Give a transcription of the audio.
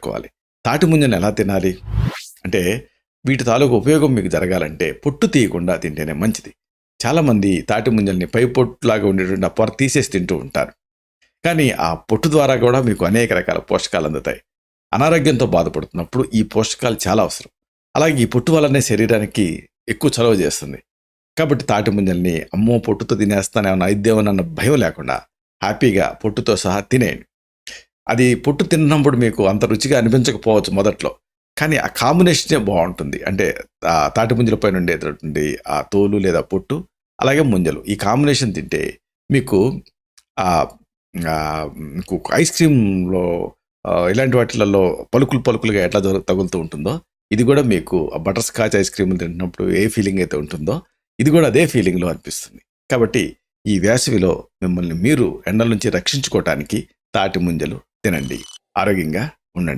గుర్తుపెట్టుకోవాలి. తాటి ముంజలను ఎలా తినాలి అంటే, వీటి తాలూకు ఉపయోగం మీకు జరగాలంటే పొట్టు తీయకుండా తింటేనే మంచిది. చాలామంది తాటి ముంజల్ని పై పొట్టులాగా ఉండేటువంటి ఆ పొర తీసేసి తింటూ ఉంటారు. కానీ ఆ పొట్టు ద్వారా కూడా మీకు అనేక రకాల పోషకాలు అందుతాయి. అనారోగ్యంతో బాధపడుతున్నప్పుడు ఈ పోషకాలు చాలా అవసరం. అలాగే ఈ పొట్టు వల్లనే శరీరానికి ఎక్కువ చలవ చేస్తుంది. కాబట్టి తాటి ముంజల్ని అమ్మో పొట్టుతో తినేస్తానేమన్నా అయిద్దేమోనన్న భయం లేకుండా హ్యాపీగా పొట్టుతో సహా తినేయండి. అది పొట్టు తిన్నప్పుడు మీకు అంత రుచిగా అనిపించకపోవచ్చు మొదట్లో. కానీ ఆ కాంబినేషనే బావుంటుంది. అంటే తాటి ముంజల పైన ఉండేటటువంటి ఆ తోలు లేదా పొట్టు, అలాగే ముంజలు. ఈ కాంబినేషన్ తింటే మీకు ఆహ్, మీకు ఐస్ క్రీమ్‌లో ఇలాంటి వాటిలలో పలుకులుగా ఎట్లా తగులుతూ ఉంటుందో, ఇది గూడా మీకు బటర్ స్కాచ్ ఐస్ క్రీమ్‌లు తింటున్నప్పుడు ఏ ఫీలింగ్ అయితే ఉంటుందో, ఇది గూడా అదే ఫీలింగ్‌లో అనిపిస్తుంది. కాబట్టి ఈ వేసవిలో మిమ్మల్ని మీరు ఎండల నుంచి రక్షించుకోవటానికి తాటి ముంజలు తినండి. ఆరోగ్యంగా ఉండండి.